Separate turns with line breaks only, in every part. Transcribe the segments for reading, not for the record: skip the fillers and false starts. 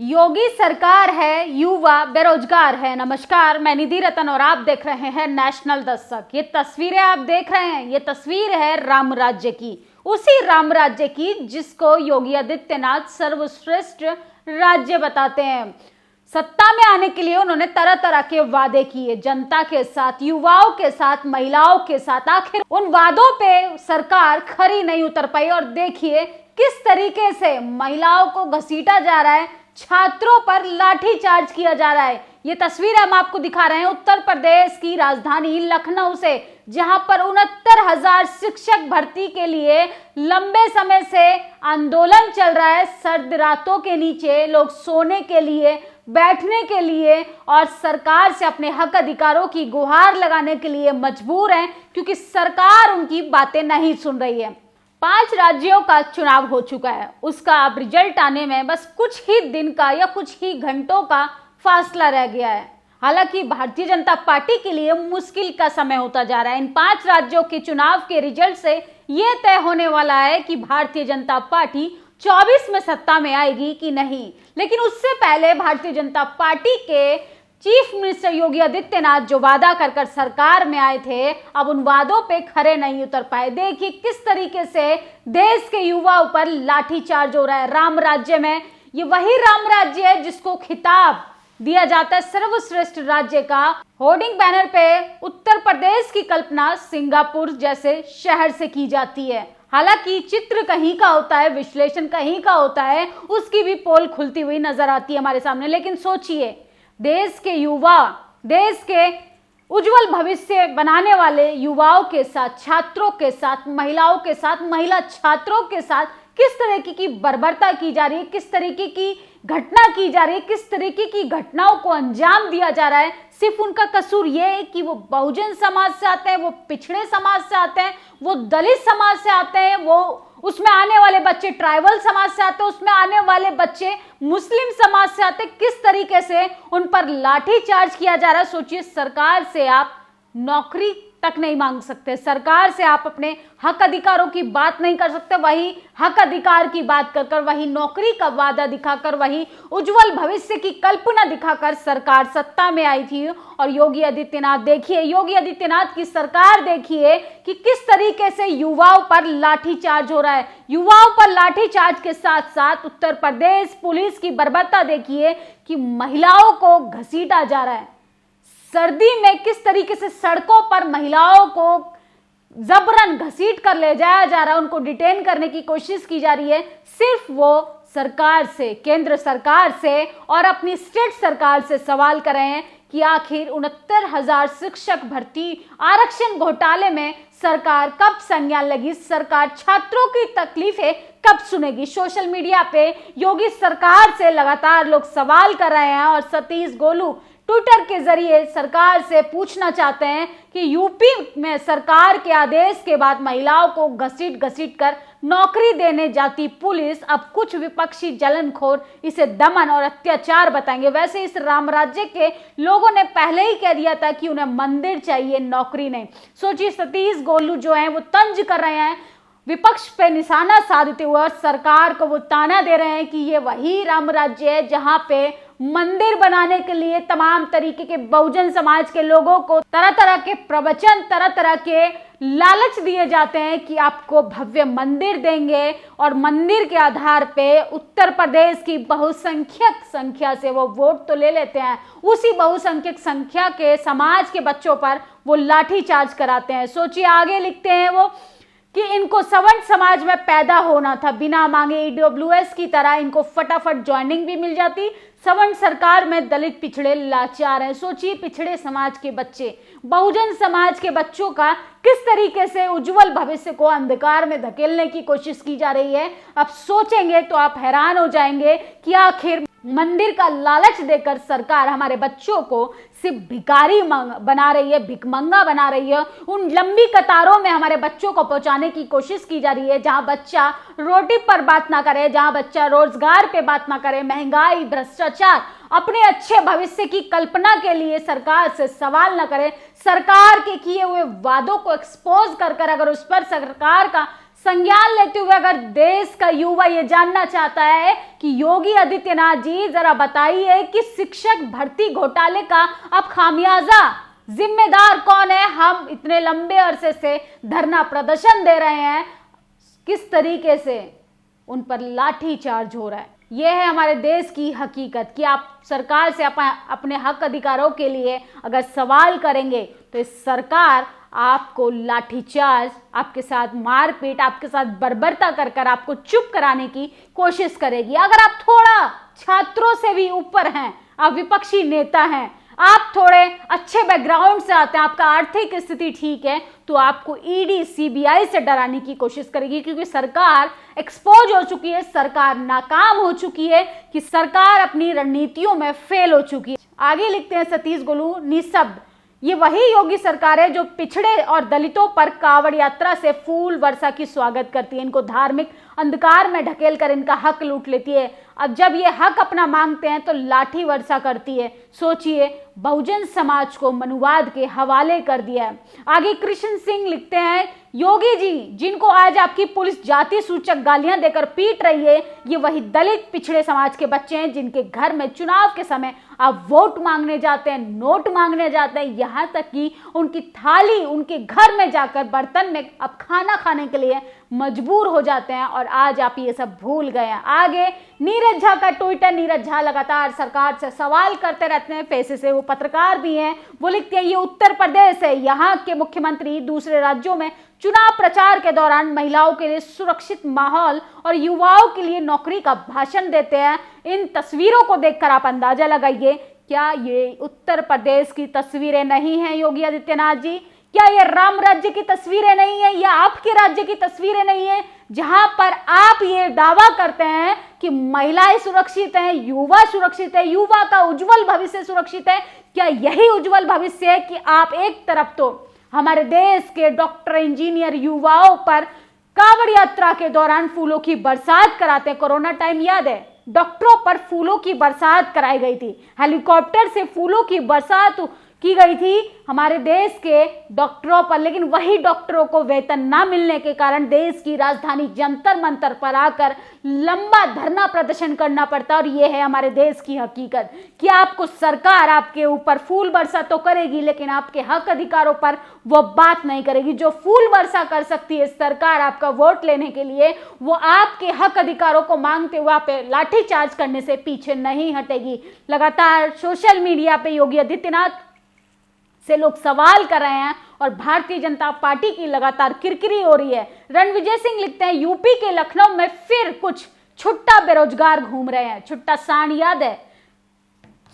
योगी सरकार है, युवा बेरोजगार है। नमस्कार, मैं निधि रतन और आप देख रहे हैं नेशनल दस्तक। ये तस्वीरें आप देख रहे हैं, ये तस्वीर है राम राज्य की, उसी राम राज्य की जिसको योगी आदित्यनाथ सर्वश्रेष्ठ राज्य बताते हैं। सत्ता में आने के लिए उन्होंने तरह तरह के वादे किए, जनता के साथ, युवाओं के साथ, महिलाओं के साथ। आखिर उन वादों पे सरकार खरी नहीं उतर पाई और देखिए किस तरीके से महिलाओं को घसीटा जा रहा है, छात्रों पर लाठीचार्ज किया जा रहा है। ये तस्वीर हम आपको दिखा रहे हैं उत्तर प्रदेश की राजधानी लखनऊ से, जहां पर 69,000 शिक्षक भर्ती के लिए लंबे समय से आंदोलन चल रहा है। सर्द रातों के नीचे लोग सोने के लिए, बैठने के लिए और सरकार से अपने हक अधिकारों की गुहार लगाने के लिए मजबूर हैं, क्योंकि सरकार उनकी बातें नहीं सुन रही है। 5 राज्यों का चुनाव हो चुका है, उसका अब रिजल्ट आने में बस कुछ ही दिन का या कुछ ही घंटों का फासला रह गया है। हालांकि भारतीय जनता पार्टी के लिए मुश्किल का समय होता जा रहा है। इन 5 राज्यों के चुनाव के रिजल्ट से यह तय होने वाला है कि भारतीय जनता पार्टी 24 में सत्ता में आएगी कि नहीं। लेकिन उससे पहले भारतीय जनता पार्टी के चीफ मिनिस्टर योगी आदित्यनाथ जो वादा कर सरकार में आए थे, अब उन वादों पे खरे नहीं उतर पाए। देखिए किस तरीके से देश के युवाओं पर लाठीचार्ज हो रहा है राम राज्य में। ये वही राम राज्य है जिसको खिताब दिया जाता है सर्वश्रेष्ठ राज्य का। होर्डिंग बैनर पे उत्तर प्रदेश की कल्पना सिंगापुर जैसे शहर से की जाती है। हालांकि चित्र कहीं का होता है, विश्लेषण कहीं का होता है, उसकी भी पोल खुलती हुई नजर आती है हमारे सामने। लेकिन सोचिए, देश के युवा, देश के उज्जवल भविष्य बनाने वाले युवाओं के साथ, छात्रों के साथ, महिलाओं के साथ, महिला छात्रों के साथ किस तरीके की बर्बरता की जा रही है, किस तरीके की घटना की जा रही है, किस तरीके की घटनाओं को अंजाम दिया जा रहा है। सिर्फ उनका कसूर यह है कि वो बहुजन समाज से आते हैं, वो पिछड़े समाज से आते हैं, वो दलित समाज से आते हैं, वो उसमें आने वाले बच्चे ट्राइबल समाज से आते हैं, उसमें आने वाले बच्चे मुस्लिम समाज से आते हैं। किस तरीके से उन पर लाठीचार्ज किया जा रहा है। सोचिए, सरकार से आप नौकरी तक नहीं मांग सकते, सरकार से आप अपने हक अधिकारों की बात नहीं कर सकते। वही हक अधिकार की बात कर वही नौकरी का वादा दिखाकर, वही उज्जवल भविष्य की कल्पना दिखाकर सरकार सत्ता में आई थी। और योगी आदित्यनाथ देखिए, योगी आदित्यनाथ की सरकार देखिए कि किस तरीके से युवाओं पर लाठीचार्ज हो रहा है। युवाओं पर लाठीचार्ज के साथ साथ उत्तर प्रदेश पुलिस की बर्बरता देखिए कि महिलाओं को घसीटा जा रहा है। सर्दी में किस तरीके से सड़कों पर महिलाओं को जबरन घसीट कर ले जाया जा रहा है, उनको डिटेन करने की कोशिश की जा रही है। सिर्फ वो सरकार से, केंद्र सरकार से और अपनी स्टेट सरकार से सवाल कर रहे हैं कि आखिर 69,000 शिक्षक भर्ती आरक्षण घोटाले में सरकार कब संज्ञान लेगी, सरकार छात्रों की तकलीफें कब सुनेगी। सोशल मीडिया पे योगी सरकार से लगातार लोग सवाल कर रहे हैं और सतीश गोलू ट्विटर के जरिए सरकार से पूछना चाहते हैं कि यूपी में सरकार के आदेश के बाद महिलाओं को घसीट कर नौकरी देने जाती पुलिस अब कुछ विपक्षी जलनखोर इसे दमन और अत्याचार बताएंगे। वैसे इस राम राज्य के लोगों ने पहले ही कह दिया था कि उन्हें मंदिर चाहिए, नौकरी नहीं। सोचिए, सतीश गोलू जो हैं वो तंज कर रहे हैं, विपक्ष पे निशाना साधते हुए और सरकार को वो ताना दे रहे हैं कि ये वही राम राज्य है जहां पे मंदिर बनाने के लिए तमाम तरीके के बहुजन समाज के लोगों को तरह तरह के प्रवचन, तरह तरह के लालच दिए जाते हैं कि आपको भव्य मंदिर देंगे और मंदिर के आधार पे उत्तर प्रदेश की बहुसंख्यक संख्या से वो वोट तो ले लेते हैं, उसी बहुसंख्यक संख्या के समाज के बच्चों पर वो लाठीचार्ज कराते हैं। सोचिए, आगे लिखते हैं वो कि इनको सवर्ण समाज में पैदा होना था, बिना मांगे ईडब्ल्यूएस की तरह इनको फटाफट ज्वाइनिंग भी मिल जाती। सवर्ण सरकार में दलित पिछड़े लाचार हैं। सोचिए, पिछड़े समाज के बच्चे, बहुजन समाज के बच्चों का किस तरीके से उज्जवल भविष्य को अंधकार में धकेलने की कोशिश की जा रही है। अब सोचेंगे तो आप हैरान हो जाएंगे कि आखिर मंदिर का लालच देकर सरकार हमारे बच्चों को सिर्फ भिखारी बना रही है, भिखमंगा बना रही है। उन लंबी कतारों में हमारे बच्चों को पहुंचाने की कोशिश की जा रही है, जहां बच्चा रोटी पर बात ना करे, जहां बच्चा रोजगार पे बात ना करे, महंगाई, भ्रष्टाचार, अपने अच्छे भविष्य की कल्पना के लिए सरकार से सवाल न करे, सरकार के किए हुए वादों को एक्सपोज कर अगर उस पर सरकार का संज्ञान लेते हुए अगर देश का युवा ये जानना चाहता है कि योगी आदित्यनाथ जी जरा बताइए कि शिक्षक भर्ती घोटाले का अब खामियाजा जिम्मेदार कौन है? हम इतने लंबे अरसे से धरना प्रदर्शन दे रहे हैं, किस तरीके से उन पर लाठी चार्ज हो रहा है। यह है हमारे देश की हकीकत कि आप सरकार से अपने हक अधिकारों के लिए अगर सवाल करेंगे तो इस सरकार आपको लाठीचार्ज, आपके साथ मारपीट, आपके साथ बर्बरता कर कर आपको चुप कराने की कोशिश करेगी। अगर आप थोड़ा छात्रों से भी ऊपर हैं, आप विपक्षी नेता हैं, आप थोड़े अच्छे बैकग्राउंड से आते हैं, आपका आर्थिक स्थिति ठीक है, तो आपको ईडी सीबीआई से डराने की कोशिश करेगी, क्योंकि सरकार एक्सपोज हो चुकी है, सरकार नाकाम हो चुकी है, कि सरकार अपनी रणनीतियों में फेल हो चुकी है। आगे लिखते हैं सतीश गोलू निशब्द, ये वही योगी सरकार है जो पिछड़े और दलितों पर कांवड़ यात्रा से फूल वर्षा की स्वागत करती है, इनको धार्मिक अंधकार में ढकेल कर इनका हक लूट लेती है। अब जब ये हक अपना मांगते हैं तो लाठी वर्षा करती है। सोचिए, बहुजन समाज को मनुवाद के हवाले कर दिया है। आगे कृष्ण सिंह लिखते हैं, योगी जी जिनको आज आपकी पुलिस जाति सूचक गालियां देकर पीट रही है, ये वही दलित पिछड़े समाज के बच्चे हैं जिनके घर में चुनाव के समय आप वोट मांगने जाते हैं, नोट मांगने जाते हैं, यहाँ तक कि उनकी थाली उनके घर में जाकर बर्तन में अब खाना खाने के लिए मजबूर हो जाते हैं, और आज आप ये सब भूल गए हैं। आगे नीरज झा का ट्विटर, नीरज झा लगातार सरकार से सवाल करते रहते हैं, पैसे से वो पत्रकार भी हैं। वो लिखते हैं, ये उत्तर प्रदेश है, यहाँ के मुख्यमंत्री दूसरे राज्यों में चुनाव प्रचार के दौरान महिलाओं के लिए सुरक्षित माहौल और युवाओं के लिए नौकरी का भाषण देते हैं। इन तस्वीरों को देखकर आप अंदाजा लगाइए, क्या ये उत्तर प्रदेश की तस्वीरें नहीं हैं योगी आदित्यनाथ जी? क्या ये राम राज्य की तस्वीरें नहीं है, या आपके राज्य की तस्वीरें नहीं है, जहां पर आप ये दावा करते हैं कि महिलाएं सुरक्षित हैं, युवा सुरक्षित है, युवा का उज्जवल भविष्य सुरक्षित है? क्या यही उज्जवल भविष्य है कि आप एक तरफ तो हमारे देश के डॉक्टर, इंजीनियर युवाओं पर कांवड़ यात्रा के दौरान फूलों की बरसात कराते हैं? कोरोना टाइम याद है, डॉक्टरों पर फूलों की बरसात कराई गई थी, हेलीकॉप्टर से फूलों की बरसात की गई थी हमारे देश के डॉक्टरों पर, लेकिन वही डॉक्टरों को वेतन ना मिलने के कारण देश की राजधानी जंतर मंतर पर आकर लंबा धरना प्रदर्शन करना पड़ता। और ये है हमारे देश की हकीकत कि आपको सरकार आपके ऊपर फूल वर्षा तो करेगी, लेकिन आपके हक अधिकारों पर वो बात नहीं करेगी। जो फूल वर्षा कर सकती है सरकार आपका वोट लेने के लिए, वो आपके हक अधिकारों को मांगते हुए आप पे लाठीचार्ज करने से पीछे नहीं हटेगी। लगातार सोशल मीडिया पे योगी आदित्यनाथ से लोग सवाल कर रहे हैं और भारतीय जनता पार्टी की लगातार किरकिरी हो रही है। रणविजय सिंह लिखते हैं, यूपी के लखनऊ में फिर कुछ छुट्टा बेरोजगार घूम रहे हैं। छुट्टा सांड याद है?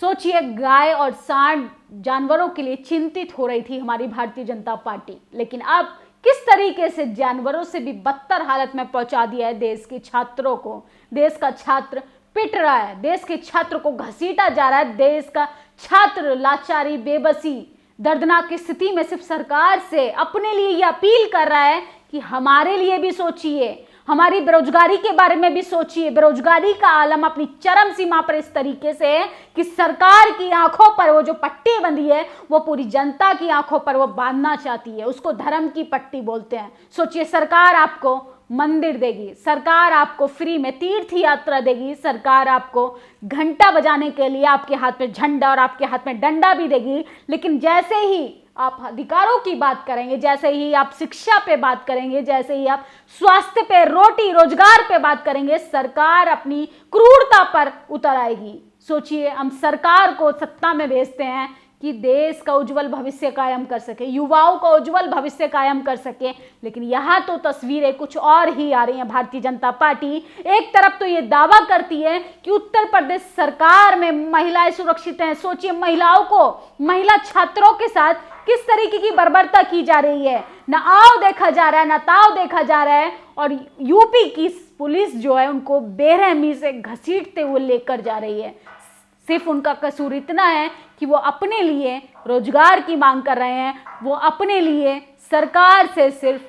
सोचिए, गाय और सांड जानवरों के लिए चिंतित हो रही थी हमारी भारतीय जनता पार्टी, लेकिन अब किस तरीके से जानवरों से भी बदतर हालत में पहुंचा दिया है देश के छात्रों को। देश का छात्र पिट रहा है, देश के छात्र को घसीटा जा रहा है, देश का छात्र लाचारी, बेबसी, दर्दनाक की स्थिति में सिर्फ सरकार से अपने लिए ये अपील कर रहा है कि हमारे लिए भी सोचिए, हमारी बेरोजगारी के बारे में भी सोचिए। बेरोजगारी का आलम अपनी चरम सीमा पर इस तरीके से है कि सरकार की आंखों पर वो जो पट्टी बंधी है वो पूरी जनता की आंखों पर वो बांधना चाहती है, उसको धर्म की पट्टी बोलते हैं। सोचिए, सरकार आपको मंदिर देगी, सरकार आपको फ्री में तीर्थ यात्रा देगी, सरकार आपको घंटा बजाने के लिए आपके हाथ में झंडा और आपके हाथ में डंडा भी देगी, लेकिन जैसे ही आप अधिकारों की बात करेंगे, जैसे ही आप शिक्षा पे बात करेंगे, जैसे ही आप स्वास्थ्य पे, रोटी रोजगार पे बात करेंगे, सरकार अपनी क्रूरता पर उतर आएगी। सोचिए, हम सरकार को सत्ता में भेजते हैं कि देश का उज्जवल भविष्य कायम कर सके, युवाओं का उज्जवल भविष्य कायम कर सके, लेकिन यहाँ तो तस्वीरें कुछ और ही आ रही हैं। भारतीय जनता पार्टी एक तरफ तो ये दावा करती है कि उत्तर प्रदेश सरकार में महिलाएं सुरक्षित हैं। सोचिए, महिलाओं को, महिला छात्रों के साथ किस तरीके की बर्बरता की जा रही है, ना आओ देखा जा रहा है, ना ताव देखा जा रहा है, और यूपी की पुलिस जो है उनको बेरहमी से घसीटते हुए लेकर जा रही है। सिर्फ उनका कसूर इतना है कि वो अपने लिए रोजगार की मांग कर रहे हैं, वो अपने लिए सरकार से सिर्फ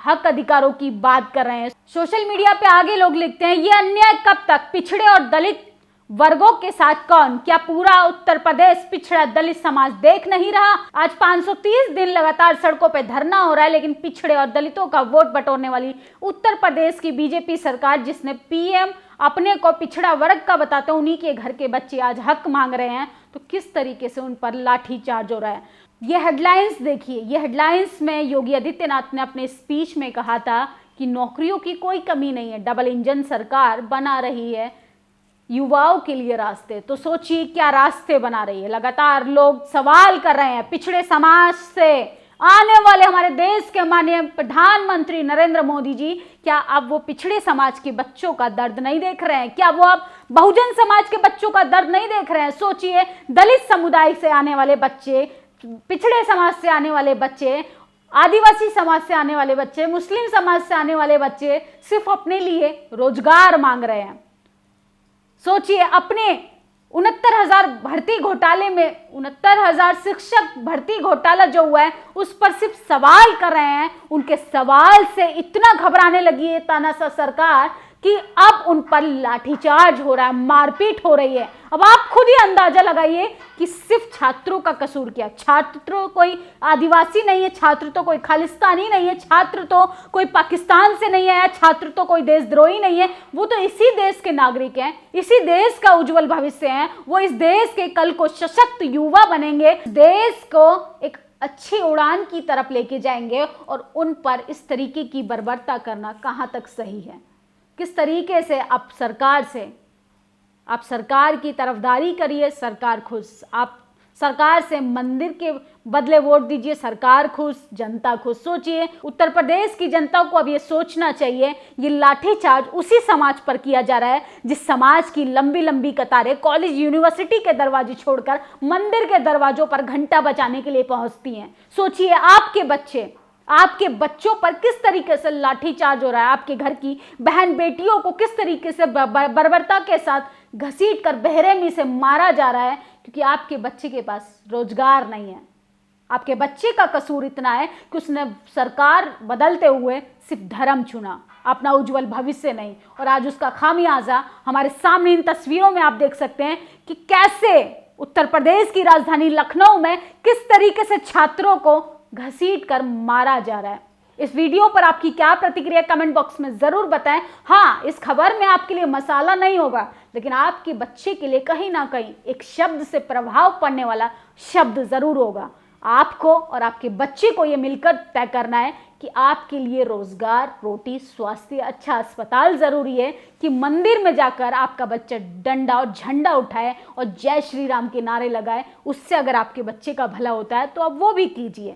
हक अधिकारों की बात कर रहे हैं। सोशल मीडिया पे आगे लोग लिखते हैं, ये अन्याय कब तक? पिछड़े और दलित वर्गों के साथ कौन? क्या पूरा उत्तर प्रदेश पिछड़ा दलित समाज देख नहीं रहा? आज 530 दिन लगातार सड़कों पे धरना हो रहा है, लेकिन पिछड़े और दलितों का वोट बटोरने वाली उत्तर प्रदेश की बीजेपी सरकार, जिसने पीएम अपने को पिछड़ा वर्ग का बताते हैं, उन्हीं के घर के बच्चे आज हक मांग रहे हैं, तो किस तरीके से उन पर लाठीचार्ज हो रहा है। ये हेडलाइंस देखिए। ये हेडलाइंस में योगी आदित्यनाथ ने अपने स्पीच में कहा था कि नौकरियों की कोई कमी नहीं है, डबल इंजन सरकार बना रही है युवाओं के लिए रास्ते। तो सोचिए क्या रास्ते बना रही है। लगातार लोग सवाल कर रहे हैं, पिछड़े समाज से आने वाले हमारे देश के माननीय प्रधानमंत्री नरेंद्र मोदी जी, क्या अब वो पिछड़े समाज के बच्चों का दर्द नहीं देख रहे हैं? क्या वो अब बहुजन समाज के बच्चों का दर्द नहीं देख रहे हैं? सोचिए, दलित समुदाय से आने वाले बच्चे, पिछड़े समाज से आने वाले बच्चे, आदिवासी समाज से आने वाले बच्चे, मुस्लिम समाज से आने वाले बच्चे सिर्फ अपने लिए रोजगार मांग रहे हैं। सोचिए, अपने 69,000 भर्ती घोटाले में 69,000 शिक्षक भर्ती घोटाला जो हुआ है, उस पर सिर्फ सवाल कर रहे हैं। उनके सवाल से इतना घबराने लगी है तानाशाह सरकार कि अब उन पर लाठीचार्ज हो रहा है, मारपीट हो रही है। अब आप खुद ही अंदाजा लगाइए कि सिर्फ छात्रों का कसूर क्या? छात्र कोई आदिवासी नहीं है, छात्र तो कोई खालिस्तानी नहीं है, छात्र तो कोई पाकिस्तान से नहीं आया, छात्र तो कोई देशद्रोही नहीं है। वो तो इसी देश के नागरिक हैं, इसी देश का उज्जवल भविष्य है। वो इस देश के कल को सशक्त युवा बनेंगे, देश को एक अच्छी उड़ान की तरफ लेके जाएंगे। और उन पर इस तरीके की बर्बरता करना कहाँ तक सही है? किस तरीके से आप सरकार की तरफदारी करिए, सरकार खुश। आप सरकार से मंदिर के बदले वोट दीजिए, सरकार खुश, जनता खुश। सोचिए, उत्तर प्रदेश की जनता को अब ये सोचना चाहिए, ये लाठीचार्ज उसी समाज पर किया जा रहा है जिस समाज की लंबी लंबी कतारें कॉलेज यूनिवर्सिटी के दरवाजे छोड़कर मंदिर के दरवाजों पर घंटा बजाने के लिए पहुंचती हैं। सोचिए, आपके बच्चों पर किस तरीके से लाठीचार्ज हो रहा है, आपके घर की बहन बेटियों को किस तरीके से बर्बरता के साथ घसीट कर बेरहमी से मारा जा रहा है, क्योंकि आपके बच्चे के पास रोजगार नहीं है। आपके बच्चे का कसूर इतना है कि उसने सरकार बदलते हुए सिर्फ धर्म चुना, अपना उज्जवल भविष्य नहीं। और आज उसका खामियाजा हमारे सामने इन तस्वीरों में आप देख सकते हैं कि कैसे उत्तर प्रदेश की राजधानी लखनऊ में किस तरीके से छात्रों को घसीट कर मारा जा रहा है। इस वीडियो पर आपकी क्या प्रतिक्रिया कमेंट बॉक्स में जरूर बताएं। हाँ, इस खबर में आपके लिए मसाला नहीं होगा, लेकिन आपके बच्चे के लिए कहीं ना कहीं एक शब्द से प्रभाव पड़ने वाला शब्द जरूर होगा। आपको और आपके बच्चे को यह मिलकर तय करना है कि आपके लिए रोजगार, रोटी, स्वास्थ्य, अच्छा अस्पताल जरूरी है कि मंदिर में जाकर आपका बच्चा डंडा और झंडा उठाए और जय श्री राम के नारे लगाए। उससे अगर आपके बच्चे का भला होता है तो आप वो भी कीजिए।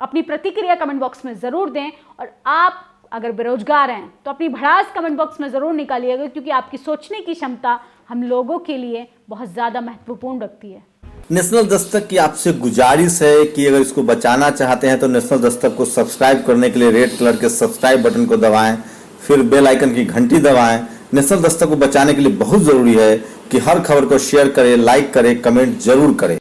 अपनी प्रतिक्रिया कमेंट बॉक्स में जरूर दें। और आप अगर बेरोजगार हैं तो अपनी भड़ास कमेंट बॉक्स में जरूर निकालिएगा, क्योंकि आपकी सोचने की क्षमता हम लोगों के लिए बहुत ज्यादा महत्वपूर्ण रखती है।
नेशनल दस्तक की आपसे गुजारिश है कि अगर इसको बचाना चाहते हैं तो नेशनल दस्तक को सब्सक्राइब करने के लिए रेड कलर के सब्सक्राइब बटन को दबाएं, फिर बेल आइकन की घंटी दबाएं। नेशनल दस्तक को बचाने के लिए बहुत जरूरी है कि हर खबर को शेयर करें, लाइक करें, कमेंट जरूर करें।